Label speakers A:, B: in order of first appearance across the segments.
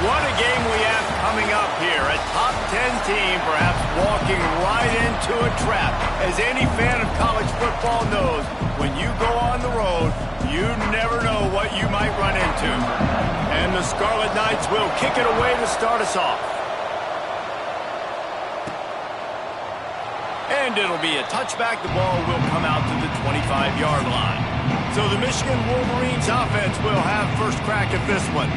A: What a game we have coming up here. A top 10 team perhaps walking right into a trap. As any fan of college football knows, when you go on the road, you never know what you might run into. And the Scarlet Knights will kick it away to start us off. And it'll be a touchback. The ball will come out to the 25-yard line. So the Michigan Wolverines offense will have first crack at this one.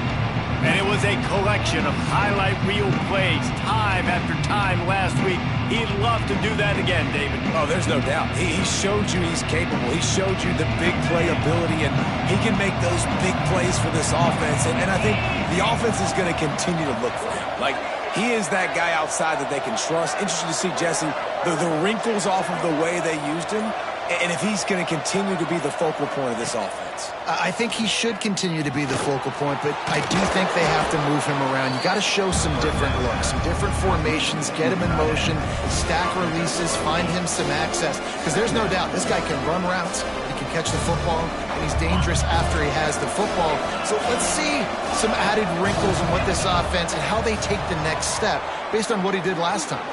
A: And it was a collection of highlight reel plays time after time last week. He'd love to do that again, David.
B: Oh, there's no doubt. He showed you he's capable. He showed you the big play ability, and he can make those big plays for this offense. And I think the offense is going to continue to look for him. Like, he is that guy outside that they can trust. Interesting to see, Jesse, the wrinkles off of the way they used him, and if he's going to continue to be the focal point of this offense.
C: I think he should continue to be the focal point, but I do think they have to move him around. You got to show some different looks, some different formations, get him in motion, stack releases, find him some access. Because there's no doubt this guy can run routes, he can catch the football, and he's dangerous after he has the football. So let's see some added wrinkles in what this offense and how they take the next step based on what he did last time.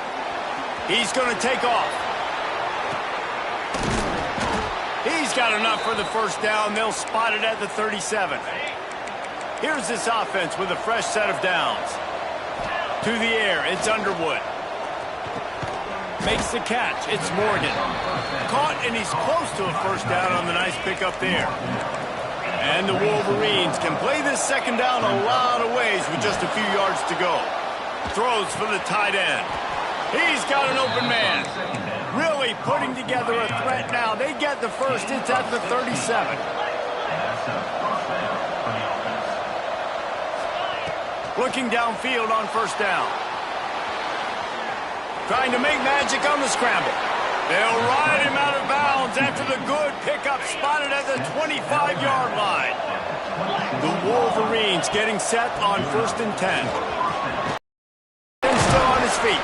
A: He's going to take off. He's got enough for the first down. They'll spot it at the 37. Here's this offense with a fresh set of downs. To the air, it's Underwood. Makes the catch, it's Morgan. Caught, and he's close to a first down on the nice pickup there. And the Wolverines can play this second down a lot of ways with just a few yards to go. Throws for the tight end. He's got an open man. Really putting together a threat now. They get the first. It's at the 37. Looking downfield on first down. Trying to make magic on the scramble. They'll ride him out of bounds after the good pickup spotted at the 25-yard line. The Wolverines getting set on 1st and 10. And still on his feet.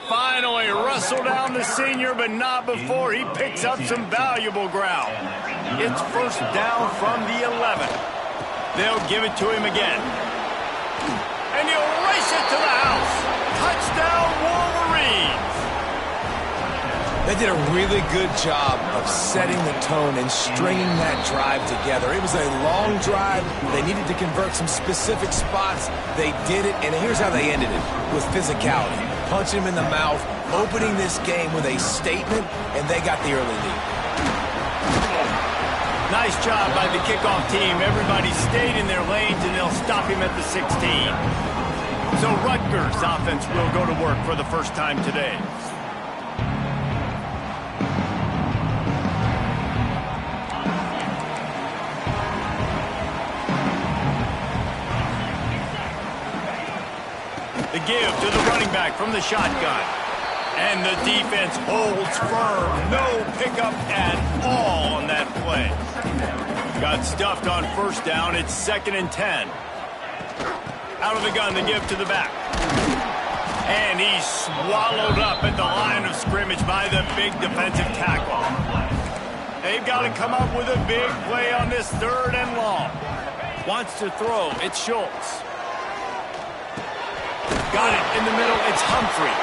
A: Finally wrestle down the senior, but not before he picks up some valuable ground. It's first down from the 11. They'll give it to him again. And he'll race it to the house. Touchdown, Wolverines.
B: They did a really good job of setting the tone and stringing that drive together. It was a long drive. They needed to convert some specific spots. They did it, and here's how they ended it, with physicality. Punch him in the mouth, opening this game with a statement, and they got the early lead.
A: Nice job by the kickoff team. Everybody stayed in their lanes, and they'll stop him at the 16. So Rutgers offense will go to work for the first time today. The give to the running back from the shotgun. And the defense holds firm. No pickup at all on that play. Got stuffed on first down. It's 2nd and 10. Out of the gun, the give to the back. And he's swallowed up at the line of scrimmage by the big defensive tackle. They've got to come up with a big play on this 3rd and long. Wants to throw. It's Schultz. Got it in the middle. It's Humphrey.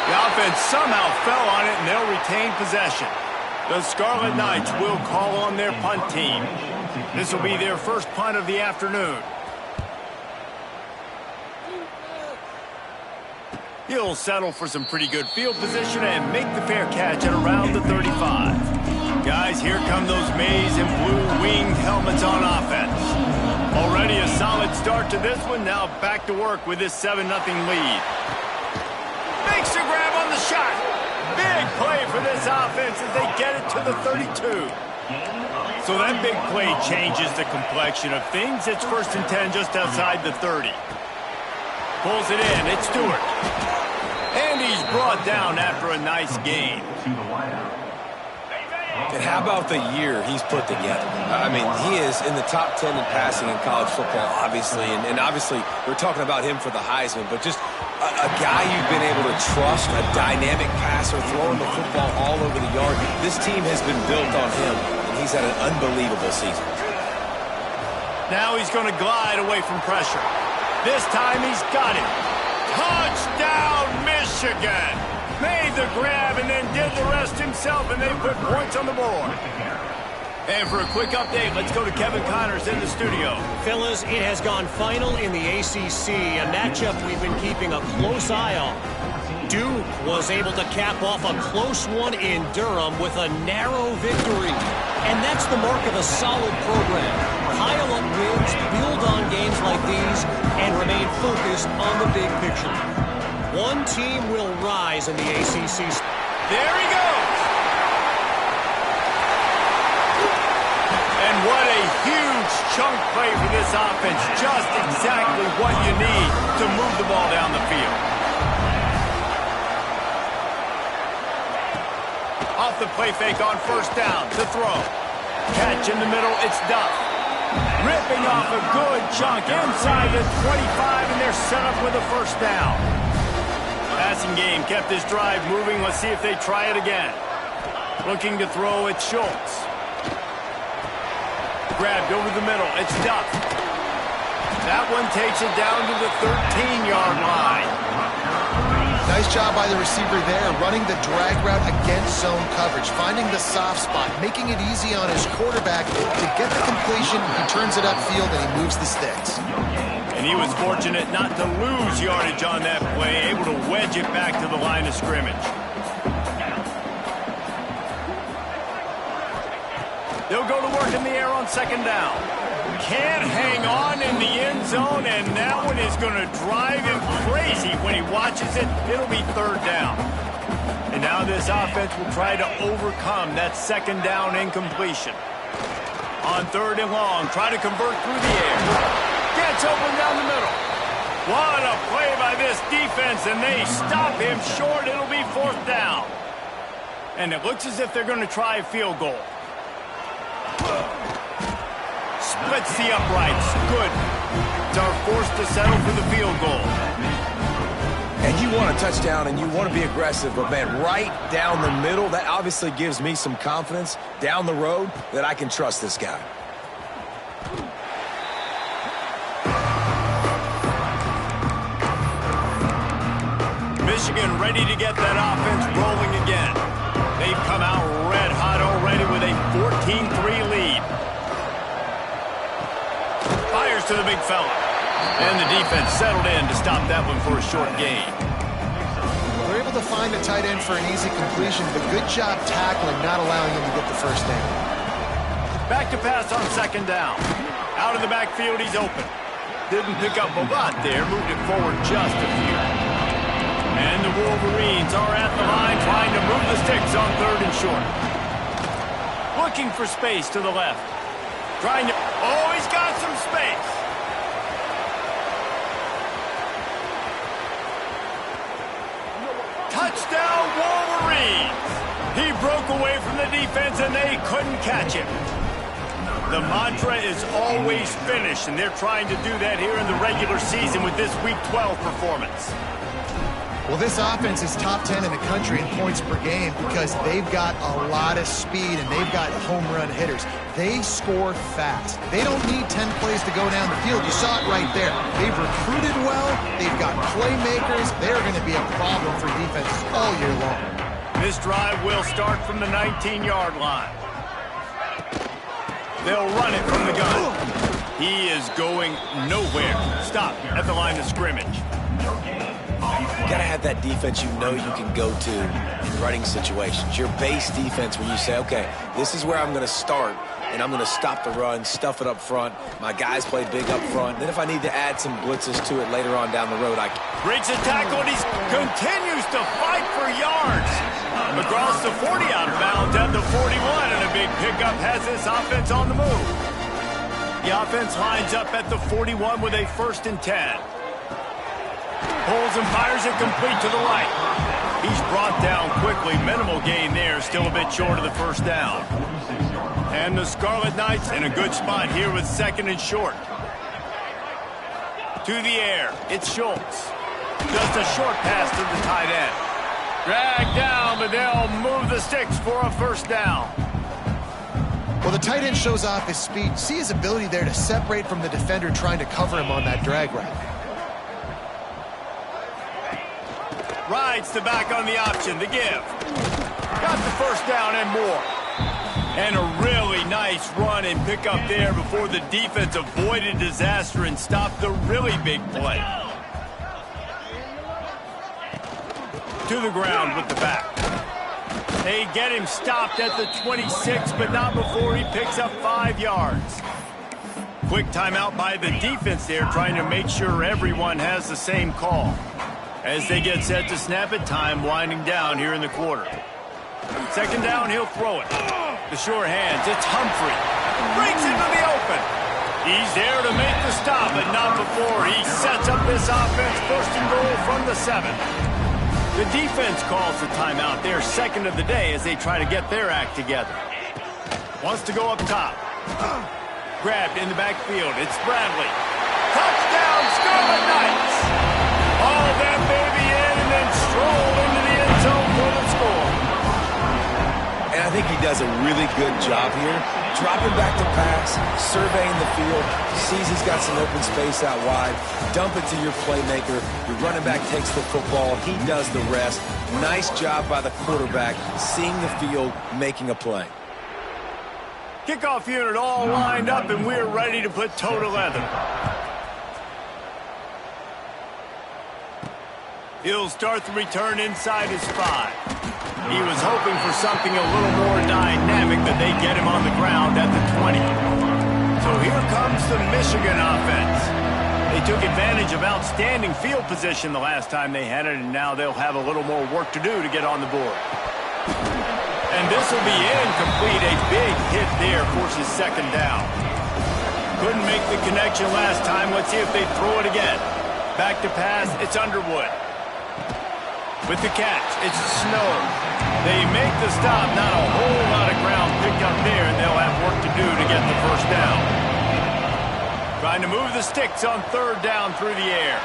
A: The offense somehow fell on it, and they'll retain possession. The Scarlet Knights will call on their punt team. This will be their first punt of the afternoon. He'll settle for some pretty good field position and make the fair catch at around the 35. Guys, here come those maize and blue winged helmets on offense. Already a solid start to this one. Now back to work with this 7-0 lead. Makes a grab on the shot. Big play for this offense as they get it to the 32. So that big play changes the complexion of things. It's 1st and 10 just outside the 30. Pulls it in. It's Stewart. And he's brought down after a nice gain.
B: And how about the year he's put together? I mean, he is in the top 10 in passing in college football, obviously. And obviously, we're talking about him for the Heisman. But just a guy you've been able to trust, a dynamic passer, throwing the football all over the yard. This team has been built on him, and he's had an unbelievable season.
A: Now he's going to glide away from pressure. This time he's got it. Touchdown, Michigan! Made the grab and then did the rest himself, and they put points on the board. And for a quick update, let's go to Kevin Connors in the studio.
D: Fellas, it has gone final in the ACC, a matchup we've been keeping a close eye on. Duke was able to cap off a close one in Durham with a narrow victory. And that's the mark of a solid program. Pile up wins, build on games like these, and remain focused on the big picture. One team will rise in the ACC.
A: There he goes! And what a huge chunk play for this offense. Just exactly what you need to move the ball down the field. Off the play fake on 1st down to throw. Catch in the middle, it's Duff. Ripping off a good chunk inside the 25, and they're set up with a 1st down. Passing game kept this drive moving. Let's see if they try it again. Looking to throw, it's Schultz. Grabbed over the middle, it's Duff. That one takes it down to the 13-yard line.
C: Nice job by the receiver there, running the drag route against zone coverage, finding the soft spot, making it easy on his quarterback to get the completion. He turns it upfield and he moves the sticks.
A: And he was fortunate not to lose yardage on that play, able to wedge it back to the line of scrimmage. They'll go to work in the air on 2nd down. Can't hang on in the end zone, and that one is going to drive him crazy when he watches it. It'll be 3rd down. And now this offense will try to overcome that 2nd down incompletion. On 3rd and long, try to convert through the air. Gets open down the middle. What a play by this defense, and they stop him short. It'll be 4th down. And it looks as if they're going to try a field goal. Splits the uprights. Good. Are forced to settle for the field goal.
B: And you want a touchdown and you want to be aggressive, but man, right down the middle, that obviously gives me some confidence down the road that I can trust this guy.
A: Michigan ready to get that offense rolling again. They've come out red hot already with a 14-3 lead. Fires to the big fella. And the defense settled in to stop that one for a short gain.
C: They're able to find a tight end for an easy completion, but good job tackling, not allowing him to get the 1st down.
A: Back to pass on 2nd down. Out of the backfield, he's open. Didn't pick up a lot there, moved it forward just a few. And the Wolverines are at the line trying to move the sticks on 3rd and short. Looking for space to the left. Trying to... Oh, he's got some space. Touchdown, Wolverines. He broke away from the defense, and they couldn't catch him. The mantra is always finish, and they're trying to do that here in the regular season with this Week 12 performance.
C: Well, this offense is top 10 in the country in points per game because they've got a lot of speed and they've got home run hitters. They score fast. They don't need 10 plays to go down the field. You saw it right there. They've recruited well. They've got playmakers. They're going to be a problem for defenses all year long.
A: This drive will start from the 19-yard line. They'll run it from the gun. He is going nowhere. Stop at the line of scrimmage.
B: You got to have that defense you know you can go to in running situations. Your base defense where you say, okay, this is where I'm going to start and I'm going to stop the run, stuff it up front. My guys play big up front. Then if I need to add some blitzes to it later on down the road, I can.
A: Breaks the tackle, and he continues to fight for yards. Across the 40 out of bounds at the 41, and a big pickup has this offense on the move. The offense lines up at the 41 with a 1st and 10. Pulls and fires it complete to the right. He's brought down quickly. Minimal gain there, still a bit short of the 1st down. And the Scarlet Knights in a good spot here with 2nd and short. To the air, it's Schultz. Just a short pass to the tight end. Dragged down, but they'll move the sticks for a 1st down.
C: Well, the tight end shows off his speed. See his ability there to separate from the defender trying to cover him on that drag route.
A: Rides the back on the option, the give. Got the 1st down and more. And a really nice run and pick up there before the defense avoided disaster and stopped the really big play. To the ground with the back. They get him stopped at the 26, but not before he picks up 5 yards. Quick timeout by the defense there, trying to make sure everyone has the same call. As they get set to snap it, time winding down here in the quarter. 2nd down, he'll throw it. The sure hands, it's Humphrey. Breaks into the open. He's there to make the stop, but not before he sets up this offense. 1st and goal from the 7. The defense calls the timeout. They're 2nd of the day as they try to get their act together. Wants to go up top. Grabbed in the backfield. It's Bradley. Touchdown, Scarlet Knights! All that baby in and then stroll into the end zone for the score.
B: And I think he does a really good job here. Dropping back to pass, surveying the field, sees he's got some open space out wide, dump it to your playmaker. Your running back takes the football, he does the rest. Nice job by the quarterback, seeing the field, making a play.
A: Kickoff unit all lined up, and we're ready to put toe to leather. He'll start the return inside his 5. He was hoping for something a little more dynamic, but they get him on the ground at the 20. So here comes the Michigan offense. They took advantage of outstanding field position the last time they had it, and now they'll have a little more work to do to get on the board. And this will be incomplete. A big hit there forces 2nd down. Couldn't make the connection last time. Let's see if they throw it again. Back to pass, it's Underwood. With the catch, it's Snow. They make the stop, not a whole lot of ground picked up there, and they'll have work to do to get the 1st down. Trying to move the sticks on 3rd down through the air.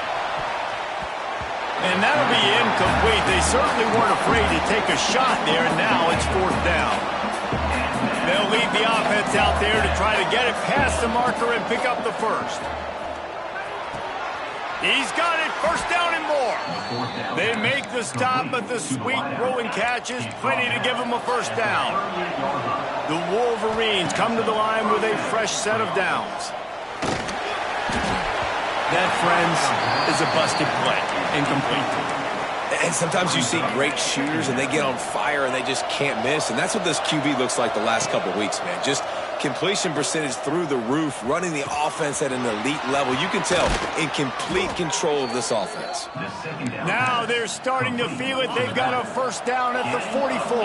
A: And that'll be incomplete. They certainly weren't afraid to take a shot there, and now it's 4th down. They'll lead the offense out there to try to get it past the marker and pick up the 1st. He's got it, 1st down and more. They make the stop, but the sweet rolling catch is plenty to give them a 1st down. The Wolverines come to the line with a fresh set of downs. That, friends, is a busted play. Incomplete.
B: And sometimes you see great shooters, and they get on fire, and they just can't miss. And that's what this QB looks like the last couple of weeks, man. Just completion percentage through the roof, running the offense at an elite level. You can tell in complete control of this offense.
A: Now they're starting to feel it. They've got a 1st down at the 44.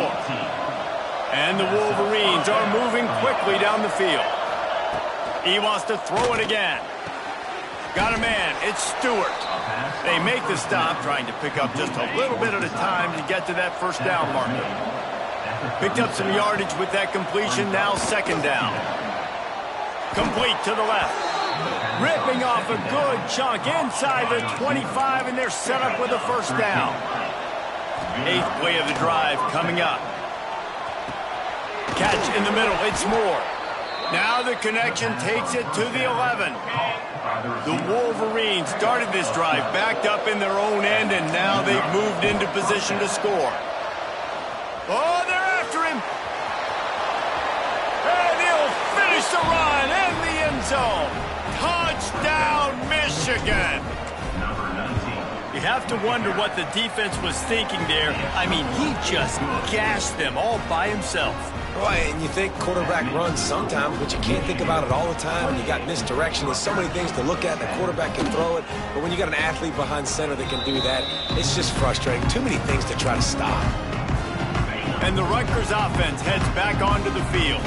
A: And the Wolverines are moving quickly down the field. He wants to throw it again. Got a man. It's Stewart. They make the stop, trying to pick up just a little bit at a time to get to that 1st down marker. Picked up some yardage with that completion, now 2nd down. Complete to the left. Ripping off a good chunk inside the 25, and they're set up with a 1st down. 8th play of the drive coming up. Catch in the middle, it's Moore. Now the connection takes it to the 11. The Wolverines started this drive backed up in their own end, and now they've moved into position to score. Oh, they're after him. And he'll finish the run in the end zone. Touchdown, Michigan. You have to wonder what the defense was thinking there. I mean, he just gashed them all by himself.
B: Boy, and you think quarterback runs sometimes, but you can't think about it all the time, and you got misdirection. There's so many things to look at, and the quarterback can throw it, but when you got an athlete behind center that can do that, it's just frustrating. Too many things to try to stop.
A: And the Rutgers offense heads back onto the field.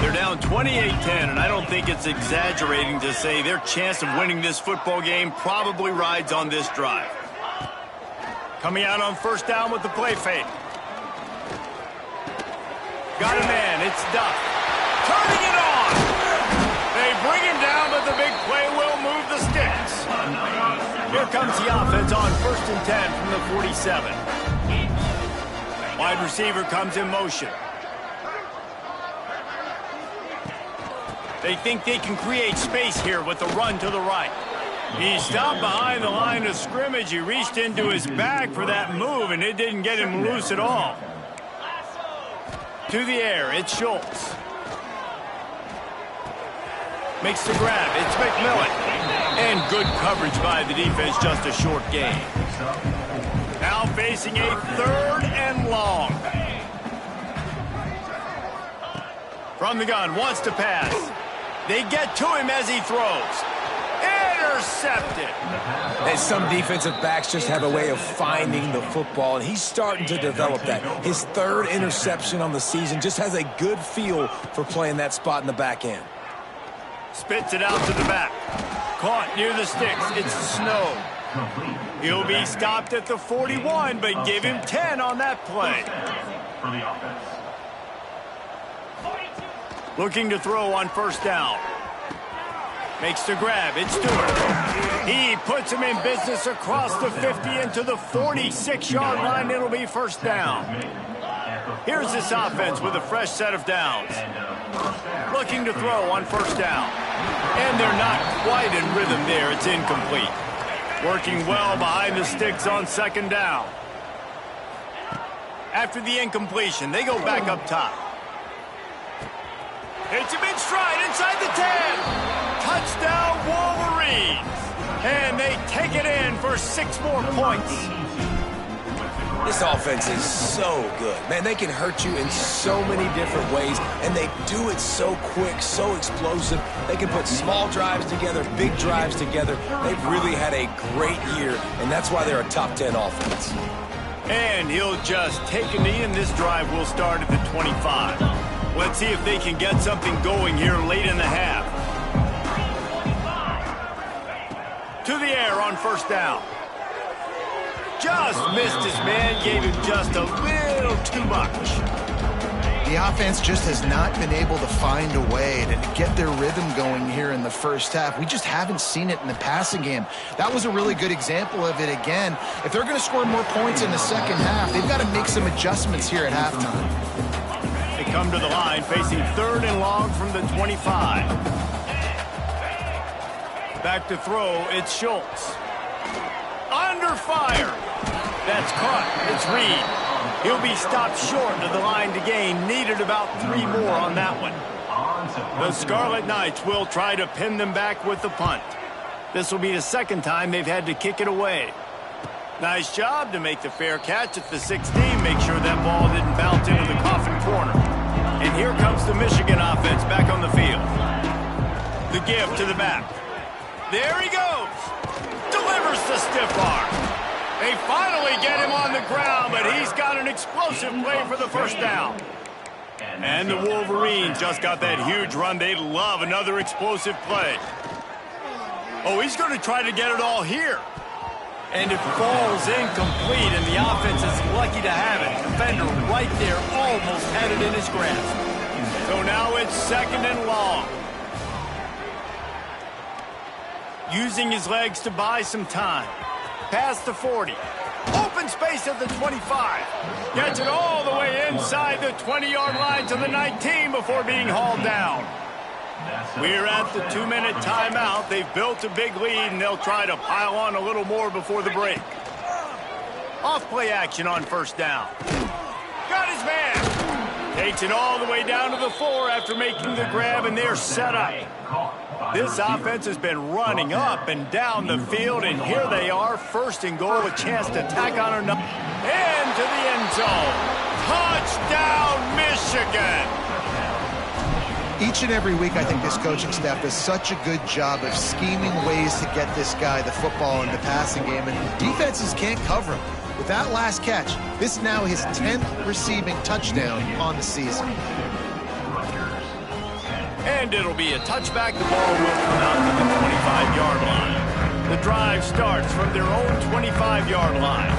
A: They're down 28-10, and I don't think it's exaggerating to say their chance of winning this football game probably rides on this drive. Coming out on first down with the play fake. Got a man, it's Duff. Turning it on! They bring him down, but the big play will move the sticks. Here comes the offense on 1st and 10 from the 47. Wide receiver comes in motion. They think they can create space here with the run to the right. He stopped behind the line of scrimmage. He reached into his bag for that move, and it didn't get him loose at all. To the air, it's Schultz. Makes the grab, it's McMillan. And good coverage by the defense, just a short gain. Now facing a 3rd and long. From the gun, wants to pass. They get to him as he throws. Intercepted.
B: And some defensive backs just have a way of finding the football, and he's starting to develop that. His 3rd interception on the season, just has a good feel for playing that spot in the back end.
A: Spits it out to the back. Caught near the sticks. It's Snow. He'll be stopped at the 41, but give him 10 on that play. Looking to throw on first down. Makes the grab. It's Stewart. He puts him in business across the 50 into the 46-yard line. It'll be first down. Here's this offense with a fresh set of downs. Looking to throw on first down. And they're not quite in rhythm there. It's incomplete. Working well behind the sticks on 2nd down. After the incompletion, they go back up top. Hits him in stride inside the 10. Touchdown Wolverines. And they take it in for 6 more points.
B: This offense is so good. Man, they can hurt you in so many different ways, and they do it so quick, so explosive. They can put small drives together, big drives together. They've really had a great year, and that's why they're a top 10 offense.
A: And he'll just take a knee, and this drive will start at the 25. Let's see if they can get something going here late in the half. To the air on first down. Just missed his man, gave him just a little too much.
C: The offense just has not been able to find a way to get their rhythm going here in the first half. We just haven't seen it in the passing game. That was a really good example of it again. If they're going to score more points in the second half, they've got to make some adjustments here at halftime.
A: They come to the line facing 3rd and long from the 25. Back to throw, it's Schultz. Under fire. That's caught. It's Reed. He'll be stopped short of the line to gain. Needed about 3 more on that one. The Scarlet Knights will try to pin them back with the punt. This will be the 2nd time they've had to kick it away. Nice job to make the fair catch at the 16. Make sure that ball didn't bounce into the coffin corner. And here comes the Michigan offense back on the field. The give to the back. There he goes. Delivers the stiff arm. They finally get him on the ground, but he's got an explosive play for the first down. And the Wolverines just got that huge run. They love another explosive play. Oh, he's going to try to get it all here. And it falls incomplete, and the offense is lucky to have it. Defender right there almost had it in his grasp. So now it's 2nd and long. Using his legs to buy some time. Past the 40. Open space at the 25. Gets it all the way inside the 20-yard line to the 19 before being hauled down. We're at the 2-minute timeout. They've built a big lead, and they'll try to pile on a little more before the break. Off-play action on first down. Got his man. Takes it all the way down to the 4 after making the grab, and they're set up. This offense has been running up and down the field, and here they are, 1st and goal, a chance to tack on another. Into the end zone. Touchdown, Michigan!
C: Each and every week, I think this coaching staff does such a good job of scheming ways to get this guy the football in the passing game, and defenses can't cover him. With that last catch, this is now his 10th receiving touchdown on the season.
A: And it'll be a touchback. The ball will come out to the 25-yard line. The drive starts from their own 25-yard line.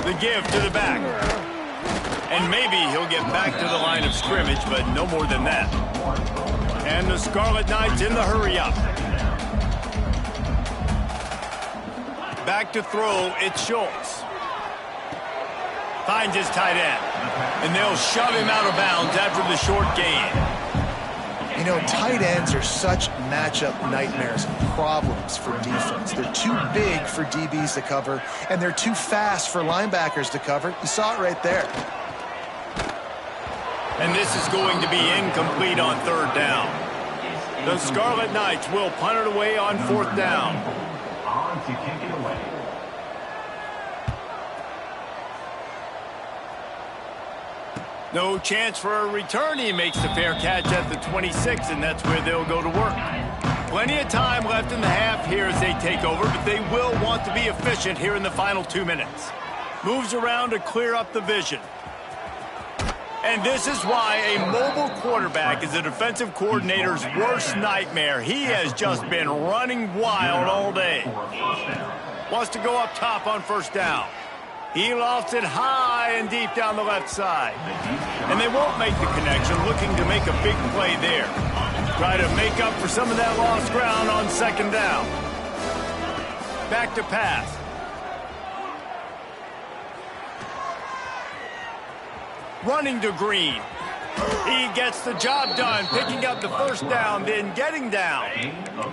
A: The give to the back. And maybe he'll get back to the line of scrimmage, but no more than that. And the Scarlet Knights in the hurry-up. Back to throw, it's Schultz. Finds his tight end. And they'll shove him out of bounds after the short gain.
C: You know, tight ends are such matchup nightmares and problems for defense. They're too big for DBs to cover, and they're too fast for linebackers to cover. You saw it right there.
A: And this is going to be incomplete on third down. The Scarlet Knights will punt it away on fourth down. No chance for a return. He makes the fair catch at the 26, and that's where they'll go to work. Plenty of time left in the half here as they take over, but they will want to be efficient here in the final 2 minutes. Moves around to clear up the vision. And this is why a mobile quarterback is a defensive coordinator's worst nightmare. He has just been running wild all day. Wants to go up top on first down. He lofts it high and deep down the left side. And they won't make the connection, looking to make a big play there. Try to make up for some of that lost ground on second down. Back to pass. Running to Green. He gets the job done, picking up the first down, then getting down.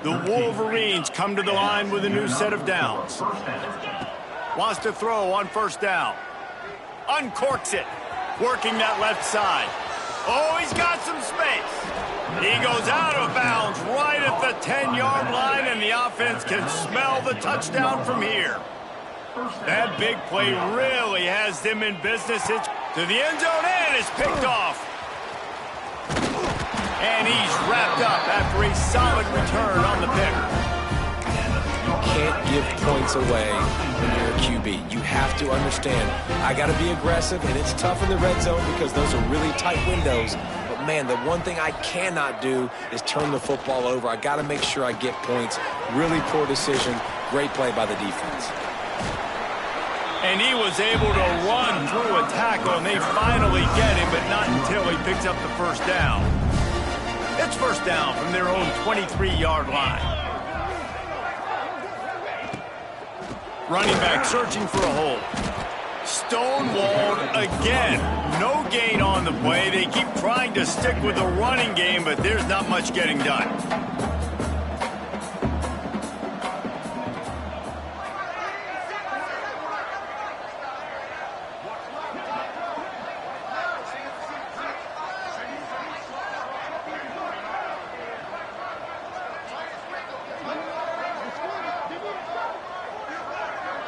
A: The Wolverines come to the line with a new set of downs. Wants to throw on first down. Uncorks it. Working that left side. Oh, he's got some space. He goes out of bounds right at the 10-yard line, and the offense can smell the touchdown from here. That big play really has them in business. It's to the end zone and is picked off. And he's wrapped up after a solid return on the pick.
B: You can't give points away when you're a QB. You have to understand, I got to be aggressive, and it's tough in the red zone because those are really tight windows. But, man, the one thing I cannot do is turn the football over. I got to make sure I get points. Really poor decision. Great play by the defense.
A: And he was able to run through a tackle, and they finally get him, but not until he picks up the first down. It's first down from their own 23-yard line. Running back searching for a hole. Stonewalled again. No gain on the play. They keep trying to stick with the running game, but there's not much getting done.